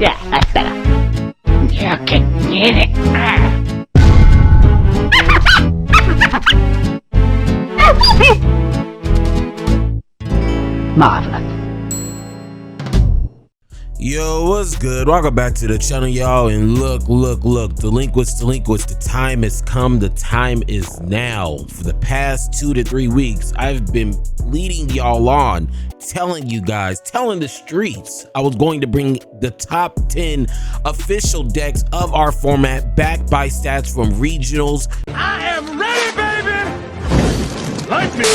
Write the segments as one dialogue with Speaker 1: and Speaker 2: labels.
Speaker 1: Yeah, that's better. You can get it. Marvelous.
Speaker 2: Yo, what's good? Welcome back to the channel, y'all. And look, delinquents, the time has come. The time is now. For the past 2 to 3 weeks, I've been leading y'all on, telling you guys, telling the streets I was going to bring the top 10 official decks of our format, backed by stats from regionals.
Speaker 3: I am ready, baby! Like me!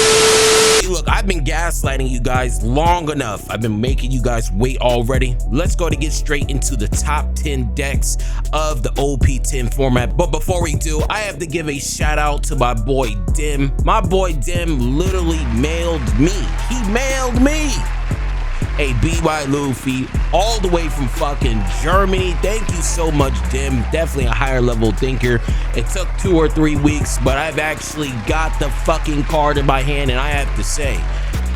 Speaker 2: Look, I've been gaslighting you guys long enough. I've been making you guys wait already. Let's go to get straight into the top 10 decks of the OP10 format. But before we do, I have to give a shout out to my boy Dim. My boy Dim literally mailed me. He mailed me a BY Luffy all the way from fucking Germany. Thank you so much, Dim. Definitely a higher level thinker. It took 2 or 3 weeks, but I've actually got the fucking card in my hand, and I have to say,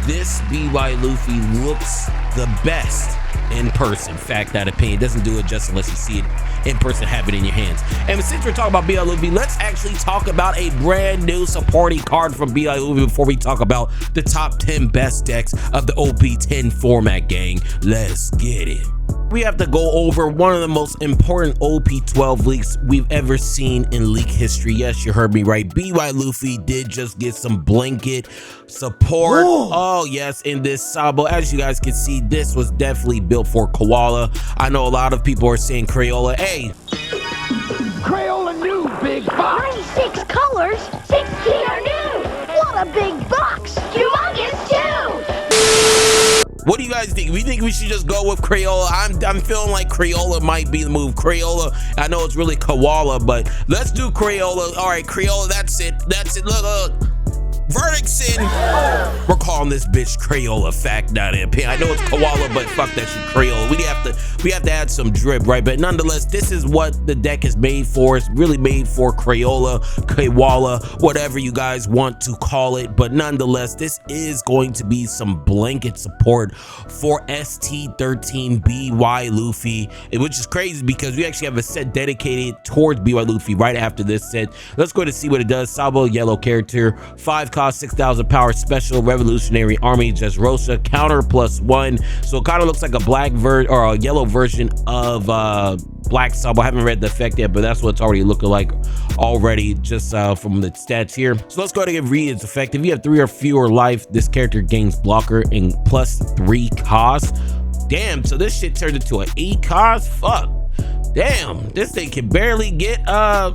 Speaker 2: this BY Luffy looks the best in person. Fact, that opinion doesn't do it just unless you see it in person, have it in your hands. And since we're talking about BY Luffy, let's actually talk about a brand new supporting card from BY Luffy before we talk about the top 10 best decks of the OP10 format, gang. Let's get it. We have to go over one of the most important OP12 leaks we've ever seen in leak history. Yes, you heard me right. BY Luffy did just get some blanket support. Whoa. Oh yes, in this Sabo. As you guys can see, this was definitely built for Koala. I know a lot of people are saying Crayola. Hey,
Speaker 3: Crayola new, big box!
Speaker 4: 96 colors, 16 are new! What a big box! Humongous too!
Speaker 2: what do you guys think? We think we should just go with Crayola? I'm feeling like Crayola might be the move. Crayola, I know it's really Koala, but let's do Crayola. All right, Crayola, that's it. Look. Verdict's in. We're calling this bitch Crayola. Fact, not in opinion. I know it's Koala, but fuck that shit, Crayola. We have to add some drip, right? But nonetheless, this is what the deck is made for. It's really made for Crayola, Koala, whatever you guys want to call it. But nonetheless, this is going to be some blanket support for ST13 BY Luffy, which is crazy because we actually have a set dedicated towards BY Luffy right after this set. Let's go to see what it does. Sabo, yellow character, 5 cost, 6,000 power, special, revolutionary army, Dressrosa, counter +1. So it kind of looks like a black or a yellow version of Black Sabo. I haven't read the effect yet, but that's what it's already looking like already just from the stats here. So let's go ahead and read its effect. If you have 3 or fewer life, this character gains blocker and +3 cost. Damn, so this shit turned into an 8 cost? Fuck. Damn, this thing can barely get KO'd.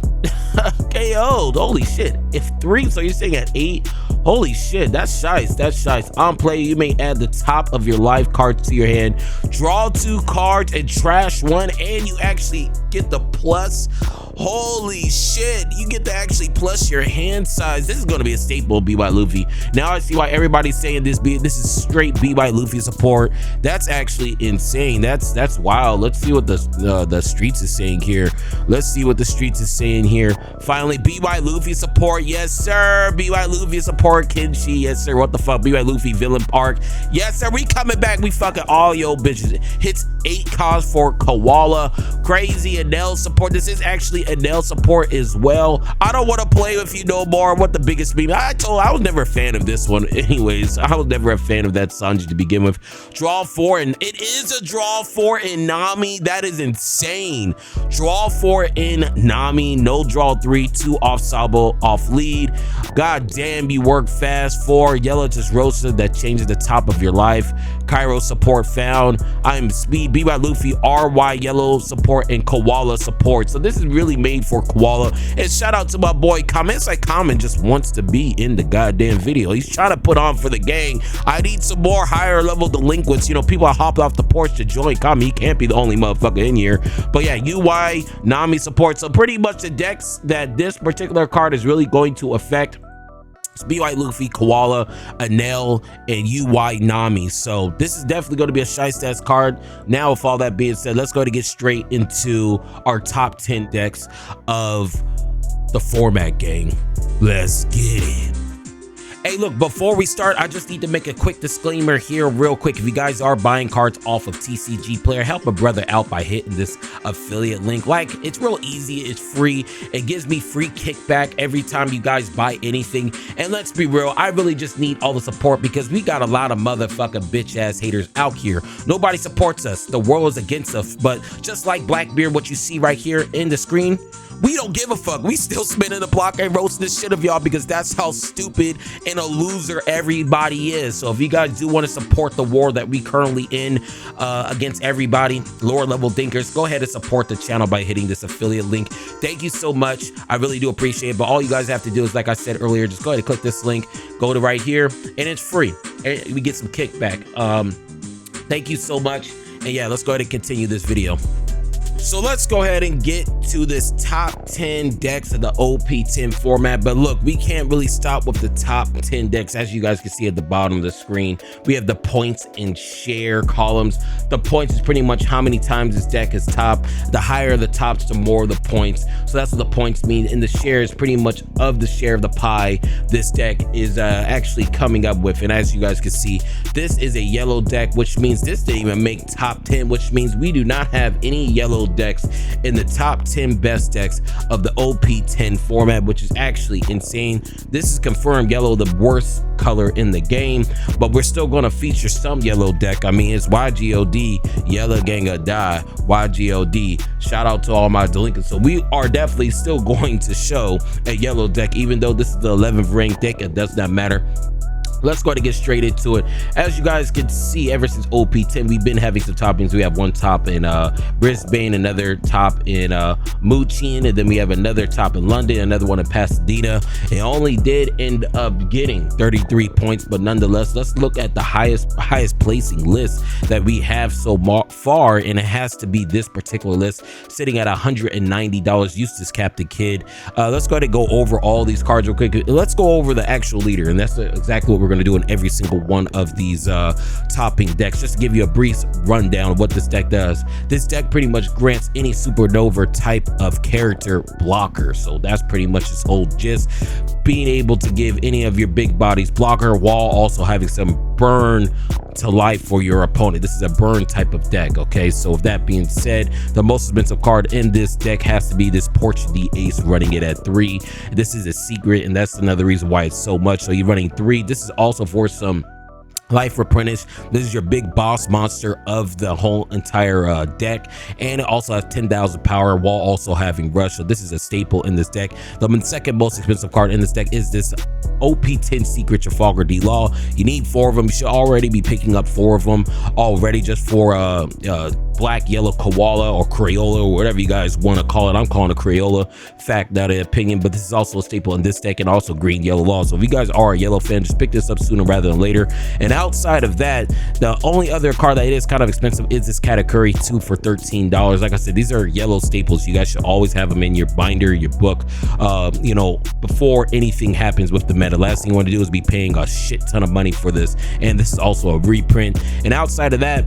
Speaker 2: Holy shit. If 3, so you're saying at 8? Holy shit, that's shice. On play, you may add the top of your life cards to your hand, draw 2 cards and trash 1, and you actually get the plus. Holy shit, you get to actually plus your hand size. This is going to be a staple of BY Luffy. Now I see why everybody's saying this is straight BY Luffy support. That's actually insane. That's wild. Let's see what the streets is saying here. Finally, BY Luffy support. Yes sir, BY Luffy support. Kenshi, yes sir. What the fuck, BY Luffy villain park. Yes sir, we coming back. We fucking all yo bitches. Hits 8 cost for Koala. Crazy Enel support. This is actually Enel support as well. I don't want to play with you no more. What the biggest meme? I was never a fan of this one. Anyways, I was never a fan of that Sanji to begin with. Draw 4, and it is a draw 4 in Nami. That is insane. Draw 4 in Nami. No draw 3. 2 off Sabo, off lead. God damn, you work fast. 4 yellow Dressrosa that changes the top of your life. Cairo support found. I am speed. BY Luffy RY yellow support and Koala support. So this is really made for Koala. And shout out to my boy Common. It's like Common just wants to be in the goddamn video. He's trying to put on for the gang. I need some more higher level delinquents. You know, people are hopping off the porch to join Common. He can't be the only motherfucker in here. But yeah, UI Nami support. So pretty much the decks that this particular card is really going to affect. It's BY Luffy, Koala, Enel, and UI Nami. So this is definitely going to be a shy stats card. Now, with all that being said, let's go to get straight into our top 10 decks of the format, gang. Let's get it. Hey, look, before we start, I just need to make a quick disclaimer here real quick. If you guys are buying cards off of TCG Player, help a brother out by hitting this affiliate link. Like, it's real easy, it's free, it gives me free kickback every time you guys buy anything. And let's be real, I really just need all the support because we got a lot of motherfucking bitch ass haters out here. Nobody supports us, the world is against us. But just like Blackbeard, what you see right here in the screen, we don't give a fuck. We still spinning the block and roasting this shit of y'all because that's how stupid and a loser everybody is. So if you guys do want to support the war that we currently in against everybody, lower level thinkers, go ahead and support the channel by hitting this affiliate link. Thank you so much. I really do appreciate it. But all you guys have to do is, like I said earlier, just go ahead and click this link, go to right here, and it's free. And we get some kickback. Thank you so much. And yeah, let's go ahead and continue this video. So let's go ahead and get to this top 10 decks of the OP10 format. But look, we can't really stop with the top 10 decks. As you guys can see at the bottom of the screen, we have the points and share columns. The points is pretty much how many times this deck is top. The higher the tops, the more the points. So that's what the points mean. And the share is pretty much of the share of the pie this deck is actually coming up with. And as you guys can see, this is a yellow deck, which means this didn't even make top 10, which means we do not have any yellow decks in the top 10 best decks of the OP10 format, which is actually insane. This is confirmed yellow, the worst color in the game, but we're still going to feature some yellow deck. I mean, it's YGOD, yellow ganga die, YGOD. Shout out to all my delinquents. So we are definitely still going to show a yellow deck, even though this is the 11th ranked deck. It does not matter. Let's go ahead and get straight into it. As you guys can see, ever since OP10, we've been having some toppings. We have one top in Brisbane, another top in Muchin, and then we have another top in London, another one in Pasadena. It only did end up getting 33 points, but nonetheless, let's look at the highest placing list that we have so far, and it has to be this particular list, sitting at $190. Eustace Captain Kidd. Let's go ahead and go over all these cards real quick. Let's go over the actual leader, and that's exactly what we're going to do in every single one of these topping decks. Just to give you a brief rundown of what this deck does. This deck pretty much grants any supernova type of character blocker. So that's pretty much its whole gist. Being able to give any of your big bodies blocker while also having some burn to life for your opponent. This is a burn type of deck. Okay, so with that being said, the most expensive card in this deck has to be this Portuguese Ace, running it at 3. This is a secret, and that's another reason why it's so much. So you're running 3. This is also for some life replenish. This is your big boss monster of the whole entire deck, and it also has 10,000 power while also having rush. So this is a staple in this deck. The second most expensive card in this deck is this OP10 secret Trafalgar D Law. You need 4 of them. You should already be picking up 4 of them already, just for black, yellow koala or Crayola or whatever you guys want to call it. I'm calling it Crayola, fact, not an opinion, but this is also a staple in this deck, and also green, yellow law. So if you guys are a yellow fan, just pick this up sooner rather than later. And outside of that, the only other card that it is kind of expensive is this Katakuri 2 for $13. Like I said, these are yellow staples. You guys should always have them in your binder, your book, you know, before anything happens with the meta. Last thing you want to do is be paying a shit ton of money for this, and this is also a reprint. And outside of that,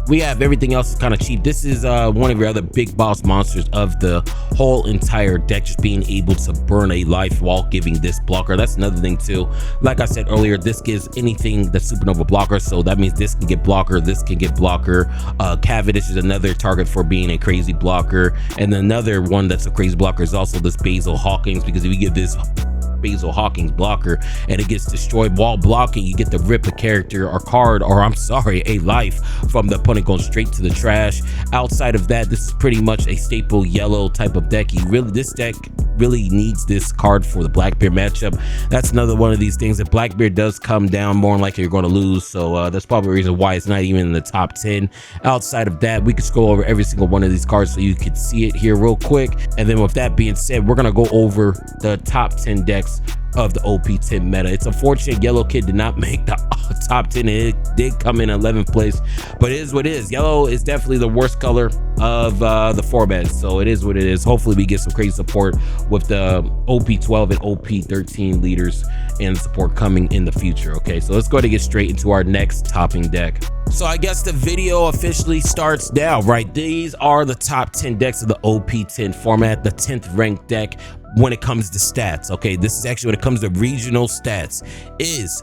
Speaker 2: we have everything else is kind of cheap. This is one of your other big boss monsters of the whole entire deck, just being able to burn a life while giving this blocker. That's another thing too. Like I said earlier, this gives anything the supernova blocker, so that means this can get blocker, this can get blocker. Cavendish is another target for being a crazy blocker, and another one that's a crazy blocker is also this Basil Hawkins, because if you give this Basil Hawkins blocker and it gets destroyed while blocking, you get to rip a character or card, or I'm sorry, a life from the opponent, going straight to the trash. Outside of that, this is pretty much a staple yellow type of deck. This deck really needs this card for the Blackbeard matchup. That's another one of these things. If Blackbeard does come down, more than likely you're going to lose. So that's probably the reason why it's not even in the top 10. Outside of that, we could scroll over every single one of these cards so you could see it here real quick. And then with that being said, we're going to go over the top 10 decks of the OP10 meta. It's unfortunate Yellow Kid did not make the top 10. It did come in 11th place, but it is what it is. Yellow is definitely the worst color of the format, so it is what it is. Hopefully we get some crazy support with the OP12 and OP13 leaders and support coming in the future. Okay, so let's go ahead and get straight into our next topping deck. So I guess the video officially starts now, right? These are the top 10 decks of the OP10 format. The 10th ranked deck when it comes to stats. Okay, this is actually when it comes to regional stats is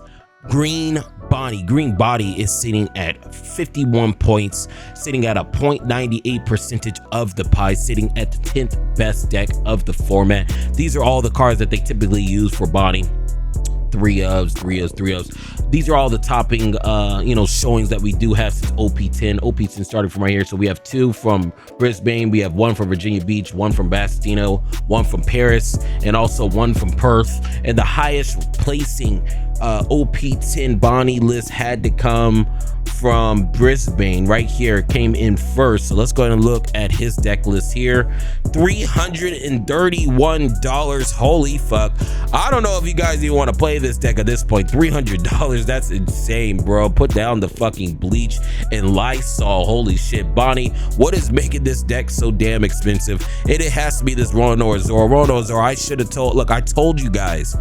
Speaker 2: Green Body. Green Body is sitting at 51 points, sitting at a 0.98 percentage of the pie, sitting at the 10th best deck of the format. These are all the cards that they typically use for Body. 3 ofs. These are all the topping showings that we do have since OP10. OP10 started from right here. So we have 2 from Brisbane, we have 1 from Virginia Beach, 1 from Bastino, 1 from Paris, and also 1 from Perth. And the highest placing OP10 Bonnie list had to come from Brisbane. Right here, came in first. So let's go ahead and look at his deck list here. $331. Holy fuck. I don't know if you guys even want to play this deck at this point. $300, that's insane, bro. Put down the fucking bleach and Lysol. Holy shit. Bonnie, what is making this deck so damn expensive? It has to be this Roanoke Zoro. I should have told, look, I told you guys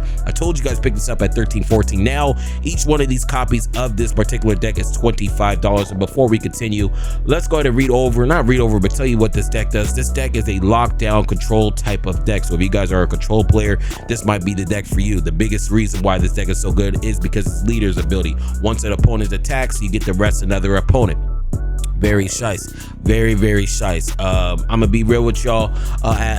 Speaker 2: pick this up at $13.14. Now each one of these copies of this particular deck is $25. And before we continue, let's go ahead and but tell you what this deck does. This deck is a lockdown control type of deck. So if you guys are a control player, this might be the deck for you. The biggest reason why this deck is so good is because it's leader's ability. Once an opponent attacks, you get to rest another opponent. Very shice, very shice. I'm gonna be real with y'all.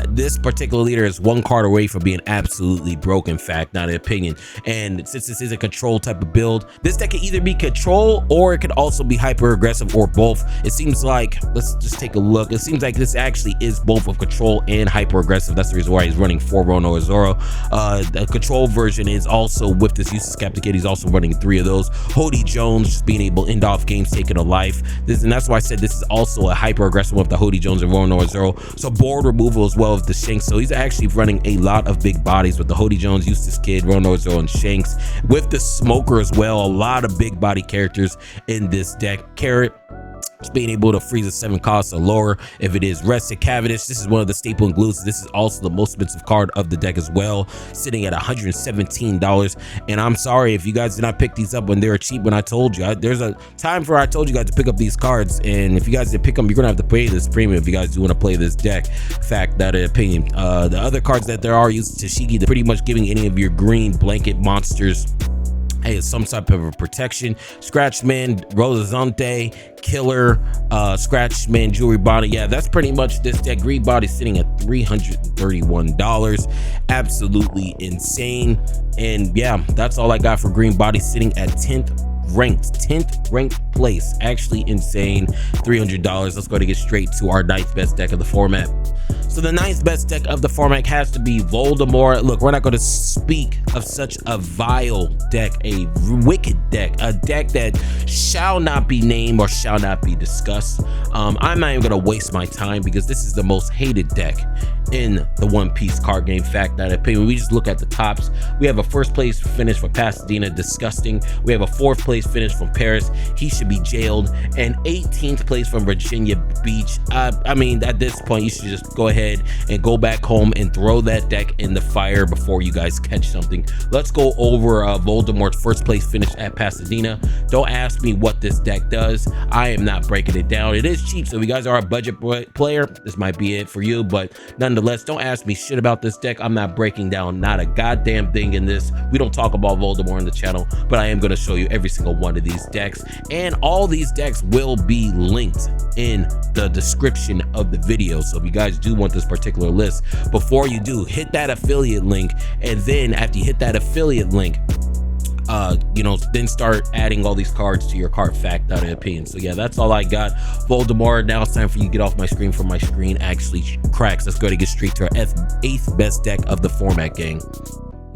Speaker 2: This particular leader is 1 card away from being absolutely broken. Fact, not an opinion. And since this is a control type of build, this deck can either be control or it could also be hyper aggressive, or both. It seems like, let's just take a look. It seems like this actually is both of control and hyper aggressive. That's the reason why he's running 4 Roanoke Zoro. The control version is also with this useless Captain Kid. He's also running 3 of those. Hody Jones just being able to end off games, taking a life. And that's why I said this is also a hyper aggressive with the Hody Jones and Roanoke Zoro. So board removal as well as the Shanks. So he's actually running a lot of big bodies with the Hody Jones, Eustace Kid, Roanoke Zoro, and Shanks. With the Smoker as well, a lot of big body characters in this deck. Carrot being able to freeze a 7 cost or lower if it is rested. Cavendish, this is one of the staple and glues. This is also the most expensive card of the deck as well, sitting at $117. And I'm sorry if you guys did not pick these up when they were cheap. When I told you, there's a time for I told you guys to pick up these cards, and if you guys didn't pick them, you're gonna have to pay this premium if you guys do want to play this deck. Fact, not an opinion. The other cards that there are used Tashigi, they're pretty much giving any of your green blanket monsters some type of a protection. Scratchman, Rosazante, Killer, Scratchman, Jewelry Body. Yeah, that's pretty much this deck. Green Body sitting at $331. Absolutely insane. And yeah, that's all I got for Green Body, sitting at 10th ranked place. Actually insane. $300. Let's go to get straight to our 9th best deck of the format. So the 9th best deck of the format has to be Voldemort. Look, we're not going to speak of such a vile deck, a wicked deck, a deck that shall not be named or shall not be discussed. I'm not even going to waste my time because this is the most hated deck in the One Piece card game. Fact, not opinion. We just look at the tops. We have a 1st place finish from Pasadena, disgusting. We have a 4th place finish from Paris, he should be jailed, and 18th place from Virginia Beach. I mean, at this point, you should just go ahead and go back home and throw that deck in the fire before you guys catch something. Let's go over Voldemort's 1st place finish at Pasadena. Don't ask me what this deck does. I am not breaking it down. It is cheap, so if you guys are a budget player, this might be it for you, but nonetheless, don't ask me shit about this deck. I'm not breaking down not a goddamn thing in this. We don't talk about Voldemort on the channel, but I am going to show you every single one of these decks, and all these decks will be linked in the description of the video. So if you guys do want this particular list, before you do, hit that affiliate link, and then after you hit that affiliate link, then start adding all these cards to your cart. Fact, not an opinion. So yeah, that's all I got. Voldemort. Now it's time for you to get off my screen, for my screen actually cracks. Let's go to get straight to our 8th best deck of the format, gang.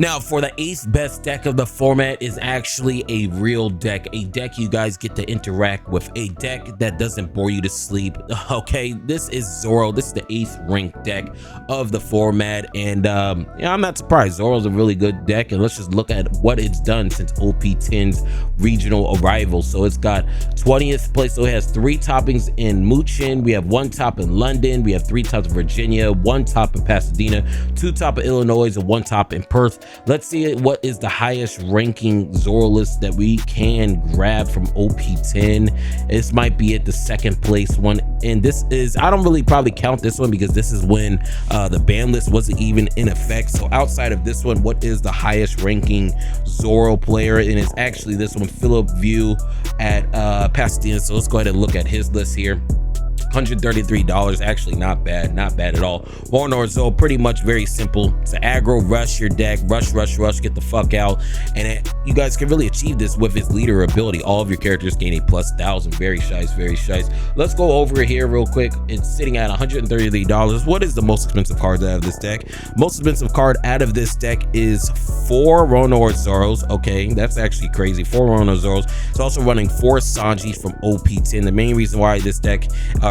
Speaker 2: Now, for the 8th best deck of the format is actually a real deck, a deck you guys get to interact with, a deck that doesn't bore you to sleep. Okay, this is Zoro. This is the 8th ranked deck of the format, and I'm not surprised. Zoro's a really good deck, and let's just look at what it's done since OP10's regional arrival. So it's got 20th place, so it has 3 toppings in Muchin, we have 1 top in London, we have 3 tops in Virginia, 1 top in Pasadena, 2 top in Illinois, and 1 top in Perth. Let's see what is the highest ranking Zoro list that we can grab from OP10. This might be at the second place one, and this is, I don't really probably count this one because this is when the ban list wasn't even in effect. So outside of this one, what is the highest ranking Zoro player? And it's actually this one, Philip View at Pasadena. So let's go ahead and look at his list here. $133, actually not bad at all. Voldemort Zoro, pretty much very simple. It's an aggro, rush your deck, rush, get the fuck out. And you guys can really achieve this with his leader ability. All of your characters gain a plus 1,000. Very shice. Let's go over here real quick. It's sitting at $133. What is the most expensive card out of this deck? Most expensive card out of this deck is 4 Voldemort Zoros. Okay, that's actually crazy. 4 Voldemort Zoros. It's also running 4 Sanjis from OP10. The main reason why this deck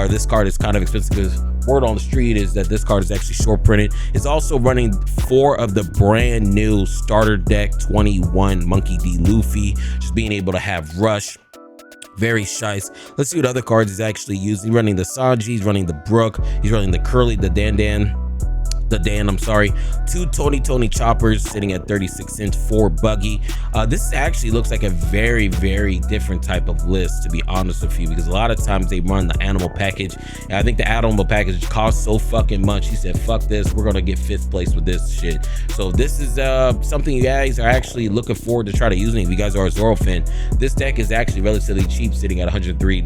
Speaker 2: this card is kind of expensive because word on the street is that this card is actually short printed. It's also running 4 of the brand new starter deck 21 Monkey D Luffy, just being able to have rush. Very shice. Let's see what other cards he's actually using. He's running the Sanji, he's running the Brook, he's running the Curly, the Dan, I'm sorry. 2 Tony choppers sitting at 36 cents, 4 Buggy. This actually looks like a very different type of list, to be honest with you, because a lot of times they run the animal package, and I think the animal package costs so fucking much. He said, fuck this, we're gonna get 5th place with this shit. So this is something you guys are actually looking forward to try to using. If you guys are a Zoro fan, this deck is actually relatively cheap, sitting at $33.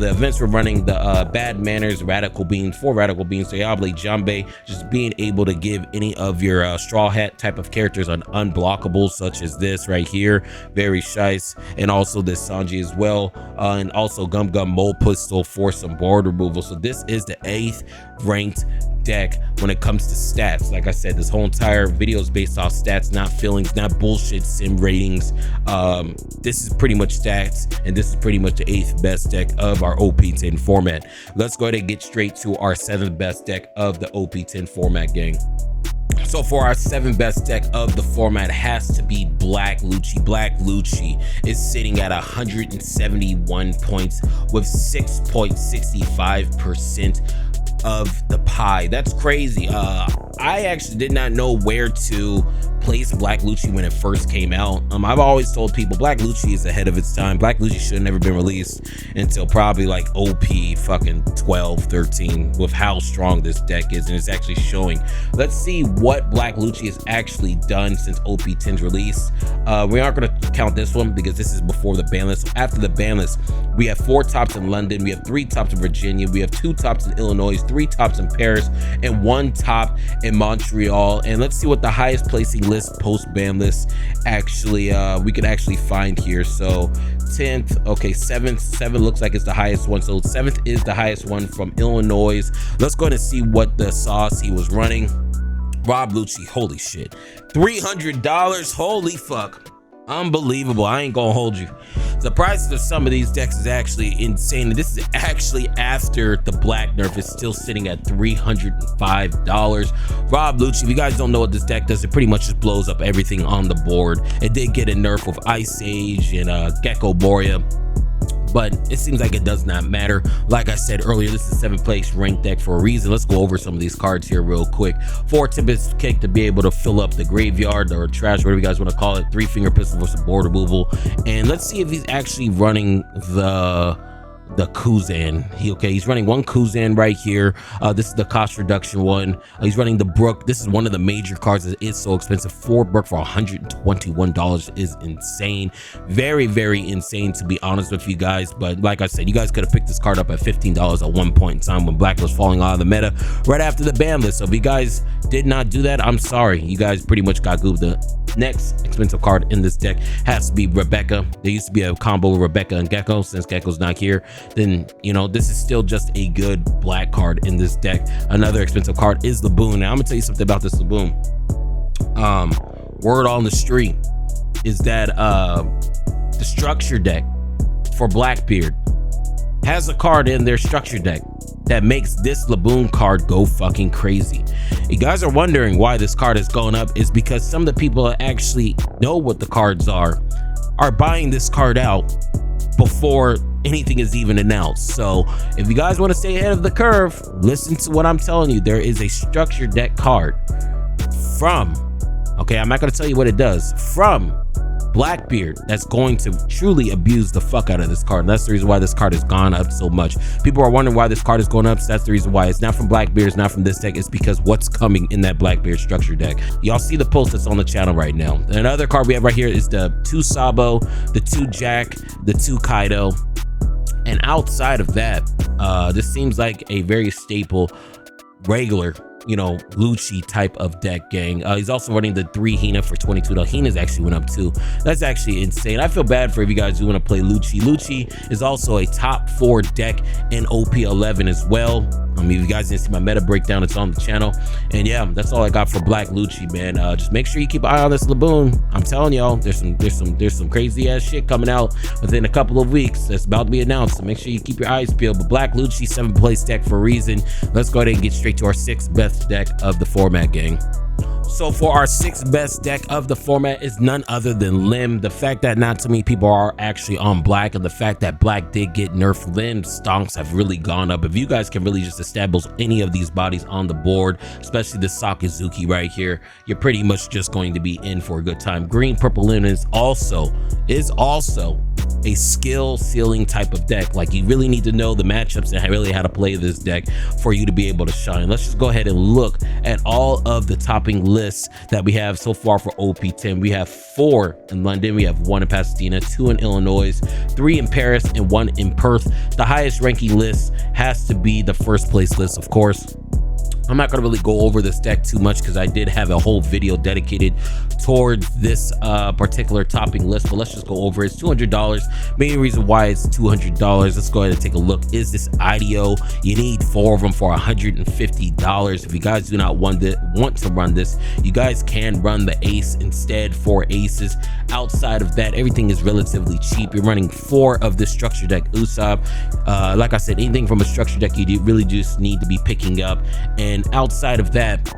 Speaker 2: The events were running the Bad Manners, Radical Beans, 4 Radical Beans, Diable, Jambe, just being able to give any of your Straw Hat type of characters an unblockable, such as this right here. Very shice. And also this Sanji as well. And also Gum Mole Pistol for some board removal. So this is the 8th ranked deck when it comes to stats. Like I said, this whole entire video is based off stats, not feelings, not bullshit sim ratings. This is pretty much stats, and this is pretty much the 8th best deck of our OP10 format. Let's go ahead and get straight to our 7th best deck of the OP10 format, gang. So for our 7th best deck of the format has to be Black Lucci. Black Lucci is sitting at 171 points with 6.65% of the pie. That's crazy. I actually did not know where to place Black Lucci when it first came out. I've always told people Black Lucci is ahead of its time. Black Lucci should have never been released until probably like OP fucking 12, 13 with how strong this deck is, and it's actually showing. Let's see what Black Lucci has actually done since OP10's release. We aren't going to count this one because this is before the ban list. So after the ban list, we have 4 tops in London, we have 3 tops in Virginia, we have 2 tops in Illinois, 3 tops in Paris, and 1 top in Montreal. And let's see what the highest placing list post ban list actually we could actually find here. So 10th, okay, 7th looks like it's the highest one. So 7th is the highest one from Illinois. Let's go ahead and see what the sauce he was running. Rob Lucci, holy shit, $300, holy fuck, unbelievable. I ain't gonna hold you, the prices of some of these decks is actually insane. This is actually after the black nerf. It's still sitting at $305. Rob Lucci, if you guys don't know what this deck does, it pretty much just blows up everything on the board. It did get a nerf with Ice Age and Gecko Borea, but it seems like it does not matter. Like I said earlier, this is 7th place ranked deck for a reason. Let's go over some of these cards here real quick. 4 Tempest Kick to be able to fill up the graveyard or trash, whatever you guys want to call it. 3 Finger Pistol for some board removal. And let's see if he's actually running the Kuzan. He's running 1 Kuzan right here. This is the cost reduction one. He's running the Brook. This is one of the major cards that is so expensive. 4 Brook for $121 is insane. Very insane, to be honest with you guys. But like I said, you guys could have picked this card up at $15 at one point in time when Black was falling out of the meta right after the ban list. So if you guys did not do that, I'm sorry. You guys pretty much got goobed. The next expensive card in this deck has to be Rebecca. There used to be a combo with Rebecca and Gecko. Since Gecko's not here, then you know this is still just a good black card in this deck. Another expensive card is Laboon. Now I'm gonna tell you something about this Laboon. Word on the street is that the structure deck for Blackbeard has a card in their structure deck that makes this Laboon card go fucking crazy. You guys are wondering why this card is going up. Is because some of the people that actually know what the cards are buying this card out before anything is even announced. So if you guys want to stay ahead of the curve, listen to what I'm telling you. There is a structure deck card from Okay, I'm not gonna tell you what it does. From Blackbeard, that's going to truly abuse the fuck out of this card. And that's the reason why this card has gone up so much. People are wondering why this card is going up. So that's the reason why. It's not from Blackbeard, it's not from this deck. It's because what's coming in that Blackbeard structure deck. Y'all see the post that's on the channel right now. Another card we have right here is the 2 Sabo, the 2 Jack, the 2 Kaido. And outside of that, this seems like a very staple, regular, you know, Lucci type of deck, gang. He's also running the 3 Hina for 22. The Hina's actually went up too. That's actually insane. I feel bad for if you guys do want to play Lucci. Lucci is also a top 4 deck in OP11 as well. I mean, if you guys didn't see my meta breakdown, it's on the channel. And yeah, that's all I got for Black Lucci, man. Just make sure you keep an eye on this Laboon. I'm telling y'all, there's some crazy ass shit coming out within a couple of weeks that's about to be announced. So make sure you keep your eyes peeled. But Black Lucci, 7th place deck for a reason. Let's go ahead and get straight to our 6th best deck of the format, gang. So for our 6th best deck of the format is none other than Lim. The fact that not too many people are actually on Black, and the fact that Black did get nerfed, Lim's stonks have really gone up. If you guys can really just establish any of these bodies on the board, especially the Sakazuki right here, you're pretty much just going to be in for a good time. Green Purple Lim is also a skill ceiling type of deck. Like, you really need to know the matchups and really how to play this deck for you to be able to shine. Let's just go ahead and look at all of the topping lists that we have so far for OP10. We have 4 in London, we have 1 in Pasadena, 2 in Illinois, 3 in Paris, and 1 in Perth. The highest ranking list has to be the 1st place list, of course. I'm not going to really go over this deck too much because I did have a whole video dedicated towards this particular topping list, but let's just go over it. It's $200. Main reason why it's $200, let's go ahead and take a look, is this IDO. You need 4 of them for $150. If you guys do not want to run this, you guys can run the ace instead, 4 aces. Outside of that, everything is relatively cheap. You're running 4 of this structure deck Usopp. Like I said, anything from a structure deck you really just need to be picking up. And outside of that,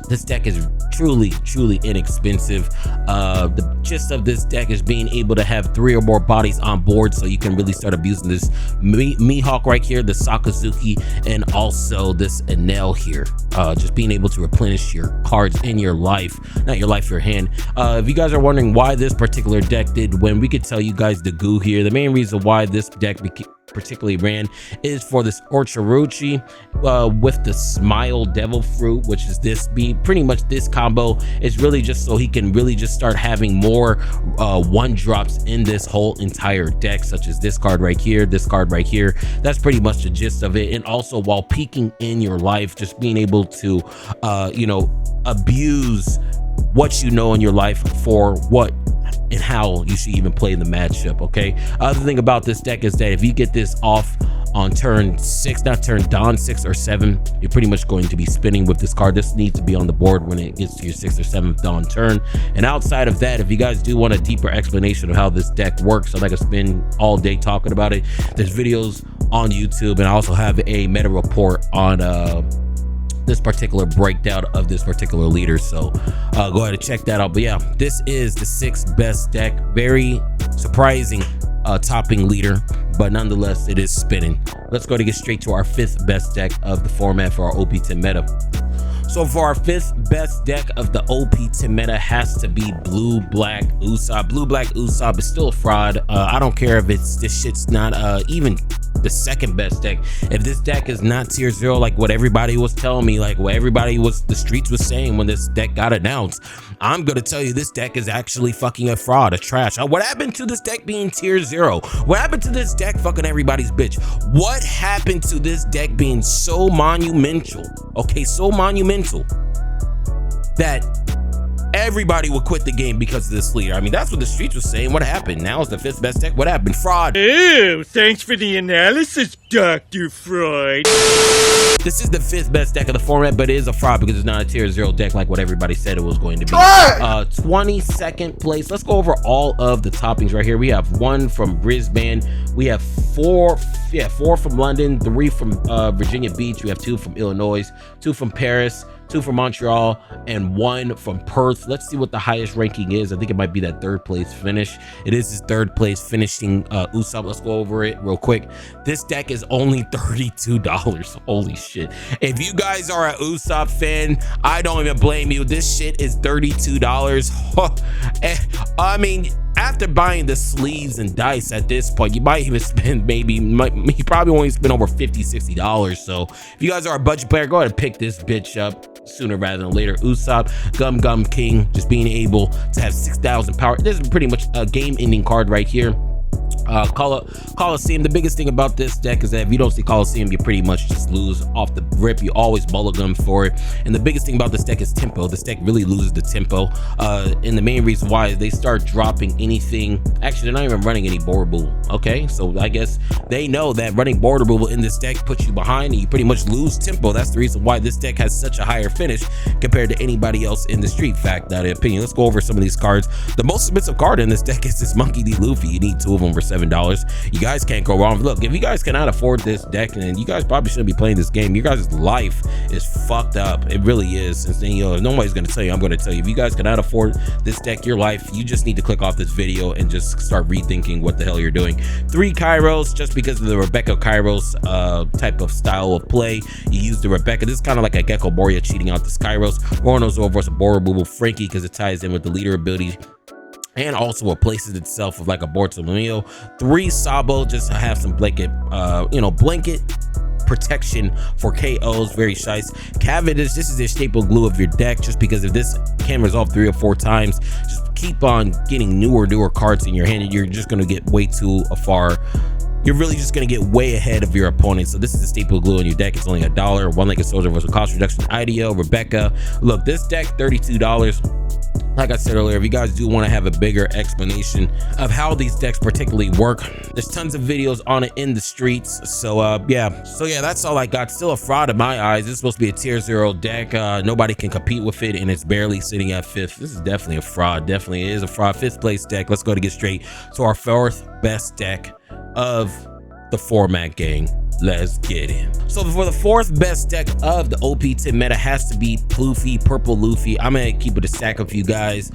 Speaker 2: this deck is truly inexpensive. The gist of this deck is being able to have 3 or more bodies on board, so you can really start abusing this Mihawk right here, the Sakazuki, and also this Enel here. Just being able to replenish your cards in your life, not your life, your hand. If you guys are wondering why this particular deck did win, we could tell you guys the goo here. The main reason why this deck particularly ran is for this Orochimaru with the Smile Devil Fruit, which is this pretty much this combo is really just so he can really just start having more 1-drops in this whole entire deck, such as this card right here, this card right here. That's pretty much the gist of it. And also, while peaking in your life, just being able to you know, abuse what you know in your life for what and how you should even play the matchup. Okay, other thing about this deck is that if you get this off on turn 6, not turn dawn 6 or 7, you're pretty much going to be spinning with this card. This needs to be on the board when it gets to your 6th or 7th dawn turn. And outside of that, if you guys do want a deeper explanation of how this deck works, I'd like to spend all day talking about it. There's videos on YouTube, and I also have a meta report on this particular breakdown of this particular leader, so go ahead and check that out. But yeah, this is the 6th best deck. Very surprising topping leader, but nonetheless it is spinning. Let's go to get straight to our 5th best deck of the format for our OP10 meta. So for our 5th best deck of the OP10 meta has to be Blue Black Usopp. Blue Black Usopp is still a fraud. I don't care if this shit's not even the 2nd best deck. If this deck is not tier 0, like what everybody was telling me, like what the streets was saying when this deck got announced, I'm gonna tell you this deck is actually fucking a fraud, a trash. What happened to this deck being tier 0? What happened to this deck fucking everybody's bitch? What happened to this deck being so monumental? Okay, so monumental that everybody would quit the game because of this leader. I mean, that's what the streets was saying. What happened? Now it's the 5th best deck. What happened? Fraud.
Speaker 3: Ew, thanks for the analysis, Dr. Freud.
Speaker 2: This is the 5th best deck of the format, but it is a fraud because it's not a tier 0 deck like what everybody said it was going to be. 22nd place. Let's go over all of the toppings right here. We have 1 from Brisbane. We have 4 from London, 3 from Virginia Beach. We have 2 from Illinois, 2 from Paris, 2 from Montreal, and 1 from Perth. Let's see what the highest ranking is. I think it might be that 3rd place finish. It is his 3rd place finishing Usopp. Let's go over it real quick. This deck is only $32. Holy shit. If you guys are a Usopp fan, I don't even blame you. This shit is $32. I mean, after buying the sleeves and dice at this point, you might even spend you probably won't even spend over $50-$60. So if you guys are a budget player, go ahead and pick this bitch up sooner rather than later. Usopp, Gum King, just being able to have 6,000 power. This is pretty much a game-ending card right here. Coliseum. The biggest thing about this deck is that if you don't see Coliseum, you pretty much just lose off the rip. You always mulligan for it. And the biggest thing about this deck is tempo. This deck really loses the tempo. And the main reason why is they start dropping anything. Actually, they're not even running any border boo. Okay, so I guess they know that running border boo in this deck puts you behind and you pretty much lose tempo. That's the reason why this deck has such a higher finish compared to anybody else in the street. Fact, that opinion. Let's go over some of these cards. The most expensive card in this deck is this Monkey D. Luffy. You need 2 of them for $7. You guys can't go wrong. Look, if you guys cannot afford this deck, then you guys probably shouldn't be playing this game. Your guys' life is fucked up. It really is. And then, you know, nobody's going to tell you. I'm going to tell you. If you guys cannot afford this deck, your life, you just need to click off this video and just start rethinking what the hell you're doing. 3 Kairos, just because of the Rebecca Kairos type of style of play. You use the Rebecca. This is kind of like a Gecko Moria cheating out this Kairos. Roronoa versus Boro Boo Frankie, because it ties in with the leader ability and also replaces itself with like a Doflamingo. 3 Sabo, just to have some blanket protection for KOs. Very shice. Cavendish, this is a staple glue of your deck, just because if this can resolve 3 or 4 times, just keep on getting newer cards in your hand and you're just going to get way too far. You're really just going to get way ahead of your opponent. So this is a staple glue in your deck. It's only $1. One-legged soldier versus cost reduction. IDO, Rebecca. Look, this deck, $32. Like I said earlier, if you guys do want to have a bigger explanation of how these decks particularly work, there's tons of videos on it in the streets. So yeah, that's all I got. Still a fraud in my eyes. This is supposed to be a tier 0 deck. Nobody can compete with it, and it's barely sitting at 5th. This is definitely a fraud. Definitely is a fraud. 5th place deck. Let's go to get straight to our 4th best deck of the format, gang. Let's get in. So for the 4th best deck of the OP10 meta has to be Luffy, Purple Luffy. I'm gonna keep it a stack of you guys.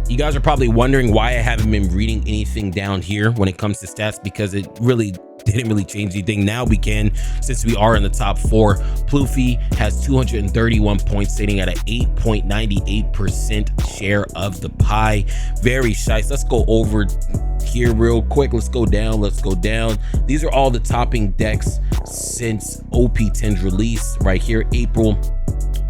Speaker 2: You guys are probably wondering why I haven't been reading anything down here when it comes to stats, because it really didn't really change anything. Now we can, since we are in the top 4. Luffy has 231 points, sitting at an 8.98% share of the pie. Very shice. Let's go over here real quick. Let's go down. These are all the topping decks since OP10's release. Right here, April,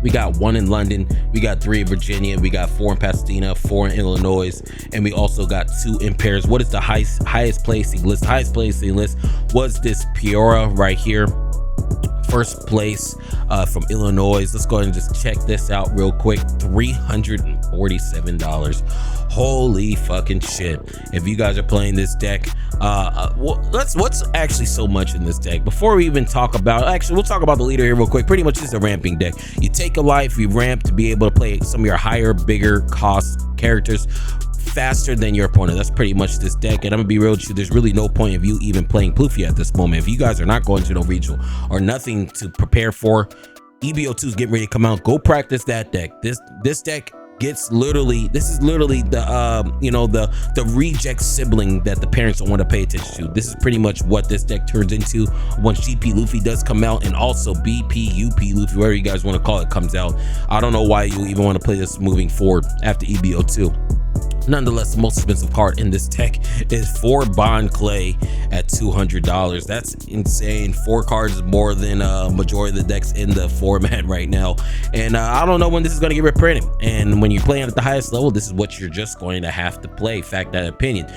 Speaker 2: we got 1 in London, we got 3 in Virginia, we got 4 in Pasadena, 4 in Illinois, and we also got 2 in Paris. What is the highest placing list? Highest placing list was this Peoria right here. 1st place from Illinois. Let's go ahead and just check this out real quick. $347. Holy fucking shit. If you guys are playing this deck, what's actually so much in this deck before we even talk about, we'll talk about the leader here real quick. Pretty much this is a ramping deck. You take a life, you ramp to be able to play some of your higher, bigger cost characters faster than your opponent. That's pretty much this deck, and I'm gonna be real with you, there's really no point of you even playing Luffy at this moment. If you guys are not going to no regional or nothing to prepare for, EBO2 is getting ready to come out. Go practice that deck. This deck gets literally, this is literally the the reject sibling that the parents don't want to pay attention to. This is pretty much what this deck turns into once GP Luffy does come out, and also BP UP Luffy, whatever you guys want to call it, comes out. I don't know why you even want to play this moving forward after EBO2. Nonetheless, the most expensive card in this deck is 4 Bond Clay at $200. That's insane. 4 cards is more than majority of the decks in the format right now. And I don't know when this is going to get reprinted. And when you're playing at the highest level, this is what you're just going to have to play. Fact, that opinion.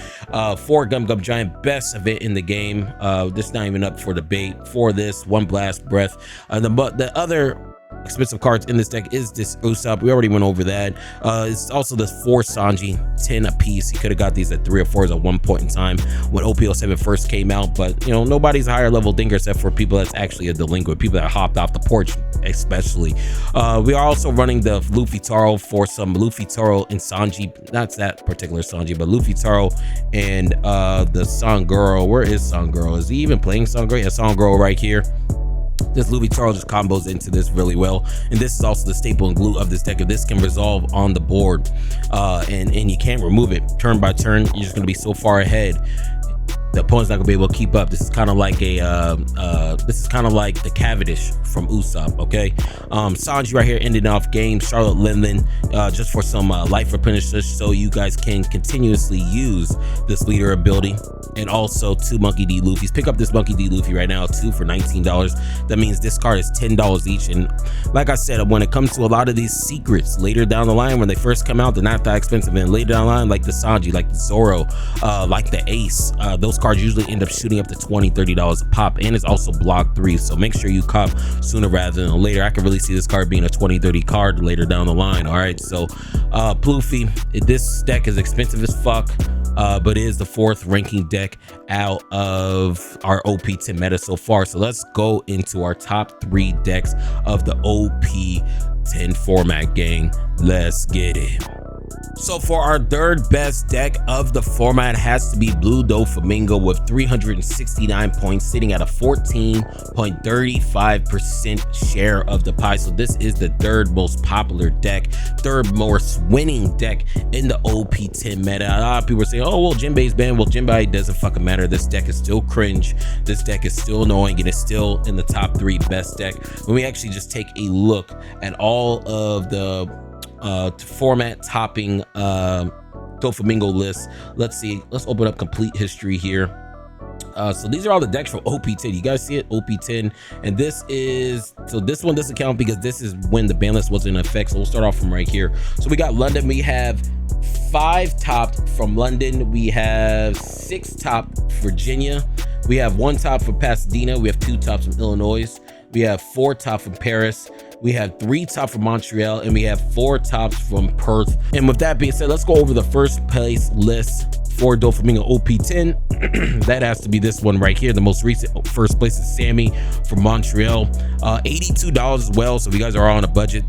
Speaker 2: 4 Gum Giant, best of it in the game. This is not even up for debate. For this, 1 Blast Breath. The other expensive cards in this deck is this Usopp. We already went over that. It's also the 4 Sanji, 10 a piece. You could have got these at 3 or 4s at one point in time when OP10 first came out, but you know, nobody's a higher level thinker except for people that's actually a delinquent, people that hopped off the porch especially. We are also running the Luffy Taro for some Luffy Taro and Sanji, not that particular Sanji, but Luffy Taro and the Sanguro. Where is Sanguro? Is he even playing Sanguro? Yeah, Sanguro right here. This Luffy Taro just combos into this really well, and this is also the staple and glue of this deck. If this can resolve on the board, and you can't remove it turn by turn, you're just gonna be so far ahead. The opponent's not gonna be able to keep up. This is kind of like a the Cavendish from Usopp. Okay, Sanji right here ending off game. Charlotte Linlin, just for some life replenishers, so you guys can continuously use this leader ability. And also 2 Monkey D Luffy's. Pick up this Monkey D Luffy right now, 2 for $19. That means this card is $10 each. And like I said, when it comes to a lot of these secrets later down the line, when they first come out, they're not that expensive. And later down the line, like the Sanji, like the Zoro, like the Ace, those cards usually end up shooting up to $20, $30 a pop. And it's also block 3, so make sure you cop sooner rather than later. I can really see this card being a 20, 30 card later down the line. All right, so Luffy, this deck is expensive as fuck. But it is the 4th ranking deck out of our OP10 meta so far. So let's go into our top 3 decks of the OP10 format, gang. Let's get it. So for our 3rd best deck of the format has to be Blue Doflamingo with 369 points, sitting at a 14.35% share of the pie. So this is the 3rd most popular deck, 3rd most winning deck in the OP10 meta. A lot of people are saying, oh, well, Jinbei's banned. Well, Jinbei doesn't fucking matter. This deck is still cringe. This deck is still annoying, and it's still in the top 3 best deck. When we actually just take a look at all of the format topping Doflamingo list, let's see. Let's open up complete history here. So these are all the decks from OP10. You guys see it, OP10, and this is, so this one doesn't count because this is when the ban list was in effect. So we'll start off from right here. So we got London. We have 5 topped from London. We have 6 topped Virginia. We have 1 top from Pasadena. We have 2 tops from Illinois. We have 4 top from Paris. We have 3 top from Montreal, and we have 4 tops from Perth. And with that being said, let's go over the first place list for Doflamingo OP10. That has to be this one right here. The most recent first place is Sammy from Montreal, $82 as well. So if you guys are on a budget,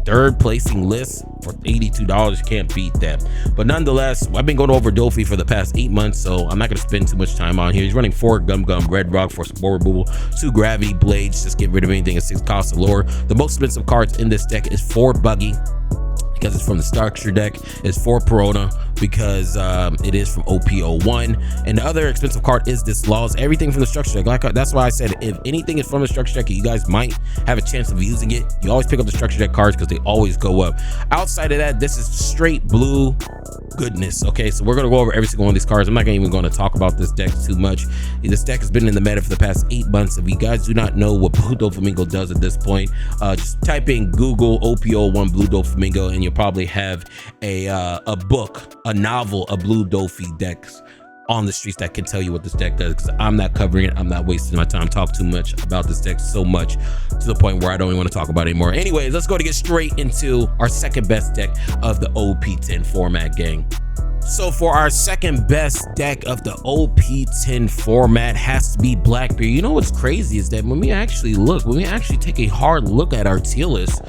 Speaker 2: 3rd placing list for $82, can't beat that. But nonetheless, I've been going over Dofi for the past 8 months, so I'm not going to spend too much time on here. He's running 4 Gum Gum Red Rock for spore removal, 2 Gravity Blades, just get rid of anything at 6 cost of lore. The most expensive cards in this deck is 4 Buggy, because it's from the structure deck. It's 4 Perona, because it is from OP10. And the other expensive card is this Laws. Everything from the structure deck. That's why I said if anything is from the structure deck, you guys might have a chance of using it. You always pick up the structure deck cards because they always go up. Outside of that, this is straight blue goodness. Okay, so we're gonna go over every single one of these cards. I'm not even going to talk about this deck too much. This deck has been in the meta for the past 8 months. If you guys do not know what Blue Doflamingo does at this point, just type in Google OP10 Blue Doflamingo, and you'll probably have a book, a novel of Blue Dofi decks on the streets that can tell you what this deck does, because I'm not covering it. I'm not wasting my time talking too much about this deck, so much to the point where I don't even want to talk about it anymore. Anyways, let's go to get straight into our 2nd best deck of the OP10 format, gang. So for our 2nd best deck of the OP10 format has to be Blackbeard. You know what's crazy is that when we actually take a hard look at our tier list,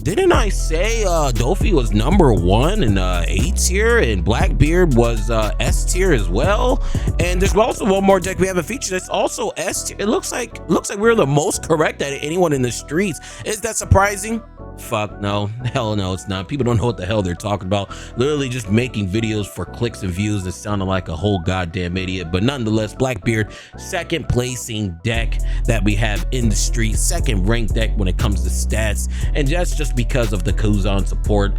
Speaker 2: didn't I say Dofi was #1 in A tier and Blackbeard was S tier as well? And there's also one more deck we haven't featured that's also S tier. It looks like we're the most correct at it, anyone in the streets. Is that surprising? Fuck no, hell no, it's not. People don't know what the hell they're talking about. Literally just making videos for clicks and views and sounding like a whole goddamn idiot. But nonetheless, Blackbeard, 2nd placing deck that we have in the street, 2nd ranked deck when it comes to stats, and that's just because of the Kuzan support.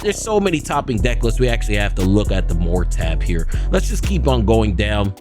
Speaker 2: There's so many topping deck lists, we actually have to look at the more tab here. Let's just keep on going down.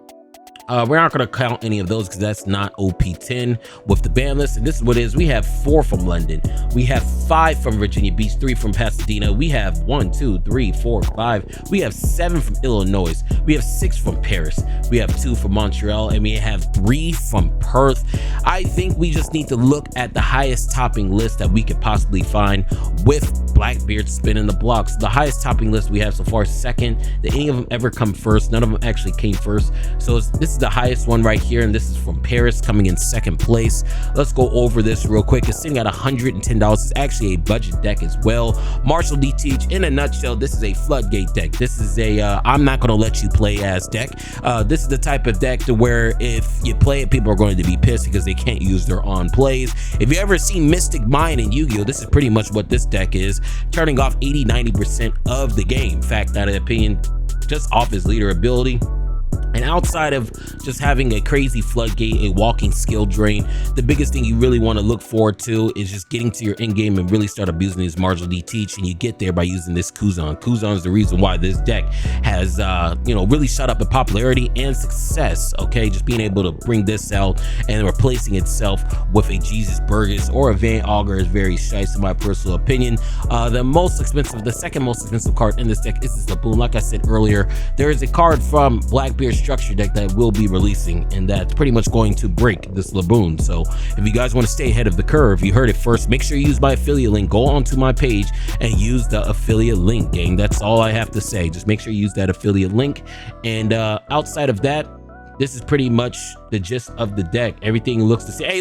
Speaker 2: We're not going to count any of those because that's not OP10 with the ban list. And this is what it is. We have 4 from London. We have 5 from Virginia Beach, 3 from Pasadena. We have 1, 2, 3, 4, 5. We have 7 from Illinois. We have 6 from Paris. We have 2 from Montreal, and we have 3 from Perth. I think we just need to look at the highest topping list that we could possibly find with Blackbeard spinning the blocks. The highest topping list we have so far is second. Did any of them ever come first? None of them actually came first. So this is the highest one right here, and this is from Paris coming in second place. Let's go over this real quick. It's sitting at $110. It's actually a budget deck as well. Marshall D. Teach, in a nutshell, this is a floodgate deck. This is a I'm not gonna let you play as deck. This is the type of deck to where if you play it, people are going to be pissed because they can't use their on plays. If you ever seen Mystic Mind in Yu-Gi-Oh, this is pretty much what this deck is, turning off 80-90% of the game. In fact, that opinion, just off his leader ability. And outside of just having a crazy floodgate, a walking skill drain, the biggest thing you really want to look forward to is just getting to your end game and really start abusing his Marshall D. Teach. And you get there by using this Kuzan. Kuzan is the reason why this deck has, really shot up in popularity and success. Okay, just being able to bring this out and replacing itself with a Jesus Burgess or a Van Augur is very shice in my personal opinion. The second most expensive card in this deck is this Laboon. Like I said earlier, there is a card from Blackbeard structure deck that will be releasing, and that's pretty much going to break this Laboon. So if you guys want to stay ahead of the curve, you heard it first, make sure you use my affiliate link. Go onto my page and use the affiliate link, gang. That's all I have to say. Just make sure you use that affiliate link. And outside of that, this is pretty much the gist of the deck. Everything looks the same. Hey,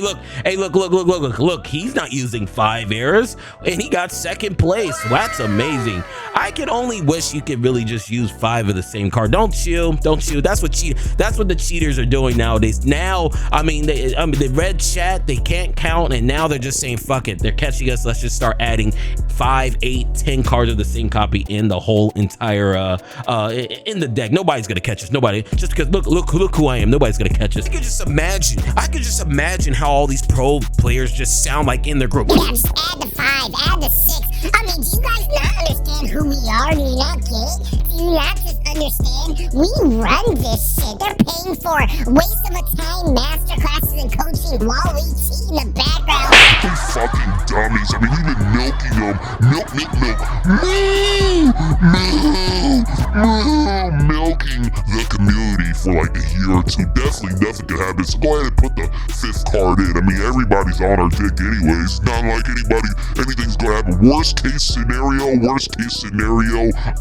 Speaker 2: look, he's not using 5 errors and he got second place. That's amazing. I can only wish you could really just use 5 of the same card. Don't you? That's what the cheaters are doing nowadays. Now, the red chat, they can't count, and now they're just saying fuck it. They're catching us. Let's just start adding 5, 8, 10 cards of the same copy in the whole entire in the deck. Nobody's gonna catch us. Nobody. Just because look who I am. Nobody's gonna catch us. I could just imagine how all these pro players just sound like in their group.
Speaker 5: Yeah, just add the 5, add the 6. I mean, do you guys not understand who we are? Do you not get it? Do you not just understand? We run this shit. They're paying for waste of a time, masterclasses, and coaching while we cheat in the background.
Speaker 6: You fucking dummies. I mean, you've been milking them. Milking the community for like a year or two. Definitely nothing can happen. So go ahead and put the 5th card in. I mean, everybody's on our dick anyways. Not like anything's gonna happen. Worst case scenario,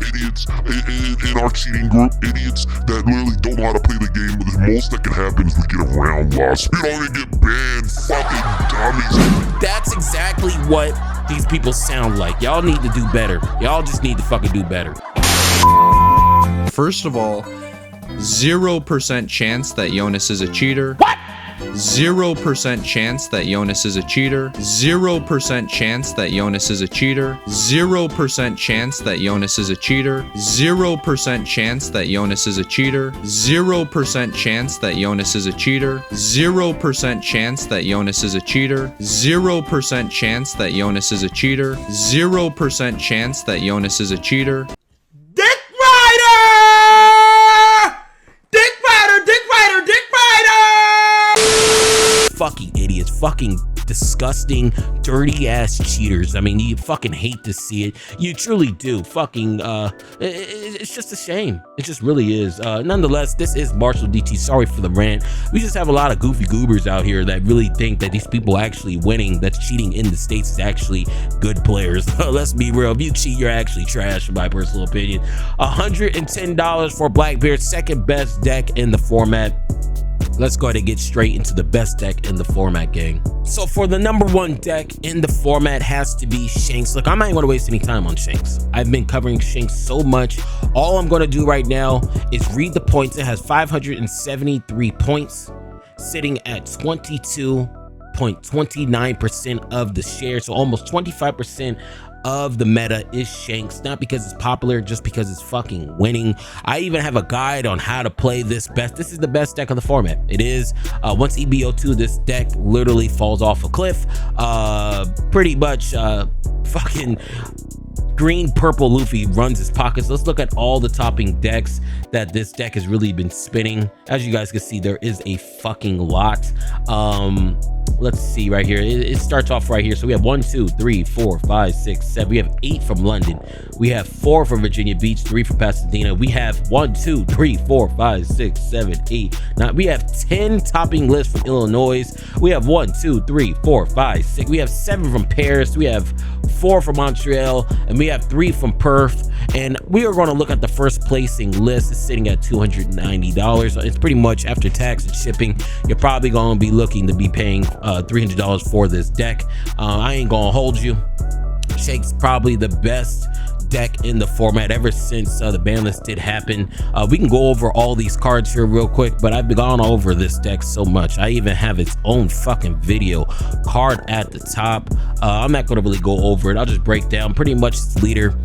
Speaker 6: idiots in our cheating group, idiots that literally don't know how to play the game. But the most that can happen is we get a round loss. We don't even get banned. Fucking dummies.
Speaker 2: That's exactly what these people sound like. Y'all need to do better. Y'all just need to fucking do better.
Speaker 7: First of all, 0% chance that Jonas is a cheater.
Speaker 2: What?
Speaker 7: 0% chance that Jonas is a cheater. 0% chance that Jonas is a cheater. 0% chance that Jonas is a cheater. 0% chance that Jonas is a cheater. 0% chance that Jonas is a cheater. 0% chance that Jonas is a cheater. 0% chance that Jonas is a cheater. 0% chance that Jonas is a cheater.
Speaker 2: Fucking idiots, fucking disgusting, dirty ass cheaters. I mean, you fucking hate to see it. You truly do. Fucking, it's just a shame. It just really is. Nonetheless, this is Marshall DT. Sorry for the rant. We just have a lot of goofy goobers out here that really think that these people actually winning, that's cheating in the States, is actually good players. Let's be real. If you cheat, you're actually trash, in my personal opinion. $110 for Blackbeard's second best deck in the format. Let's go ahead and get straight into the best deck in the format, gang. So for the #1 deck in the format has to be Shanks. Look, I'm not even going to waste any time on Shanks. I've been covering Shanks so much. All I'm going to do right now is read the points. It has 573 points, sitting at 22.29% of the share. So almost 25% of the meta is Shanks, not because it's popular, just because it's fucking winning. I even have a guide on how to play this best. This is the best deck of the format. It is. Once EBO2, this deck literally falls off a cliff. Pretty much fucking green purple Luffy runs his pockets. Let's look at all the topping decks that this deck has really been spinning. As you guys can see, there is a fucking lot. Let's see right here. It starts off right here. So we have 1, 2, 3, 4, 5, 6, 7. We have 8 from London. We have 4 from Virginia Beach, 3 from Pasadena. We have 1, 2, 3, 4, 5, 6, 7, 8, 9. We have 10 topping lists from Illinois. We have 1, 2, 3, 4, 5, 6. We have 7 from Paris. We have 4 from Montreal, and we have 3 from Perth. And we are going to look at the first placing list. It's sitting at $290. It's pretty much after tax and shipping. You're probably going to be looking to be paying $300 for this deck. I ain't going to hold you. Shanks probably the best deck in the format ever since the ban list did happen. We can go over all these cards here real quick, but I've gone over this deck so much. I even have its own fucking video card at the top. I'm not going to really go over it. I'll just break down pretty much its leader.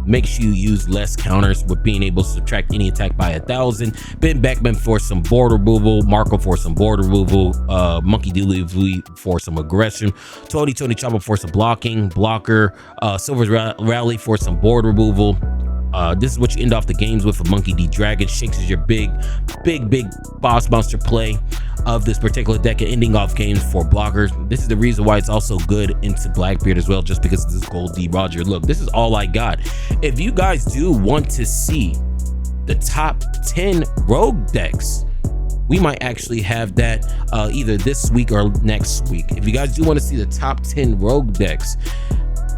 Speaker 2: Makes you use less counters with being able to subtract any attack by 1,000. Ben Beckman for some board removal, Marco for some board removal, Monkey D. Luffy for some aggression, Tony Chopper for some blocker, Silver's Rally for some board removal. This is what you end off the games with a Monkey D Dragon. Shanks is your big boss monster play of this particular deck, and ending off games for blockers. This is the reason why it's also good into Blackbeard as well, just because of this Gold D Roger. Look, this is all I got. If you guys do want to see the top 10 rogue decks, we might actually have that either this week or next week. If you guys do want to see the top 10 rogue decks,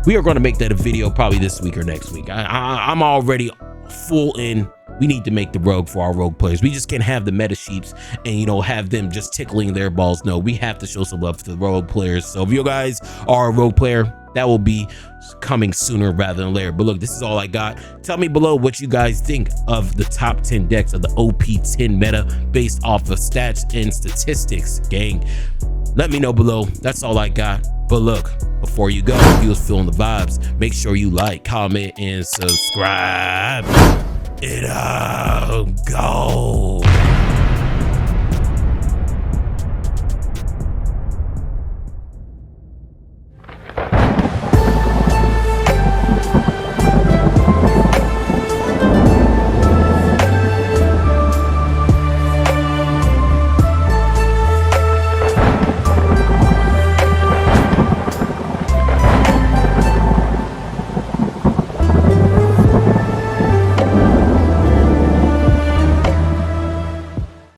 Speaker 2: we are going to make that a video probably this week or next week. I'm already full in. We need to make the rogue for our rogue players. We just can't have the meta sheeps and, you know, have them just tickling their balls. No, we have to show some love to the rogue players. So if you guys are a rogue player, that will be coming sooner rather than later. But look, this is all I got. Tell me below what you guys think of the top 10 decks of the OP10 meta based off of stats and statistics, gang. Let me know below. That's all I got. But look, before you go, if you was feeling the vibes, make sure you like, comment, and subscribe. It go.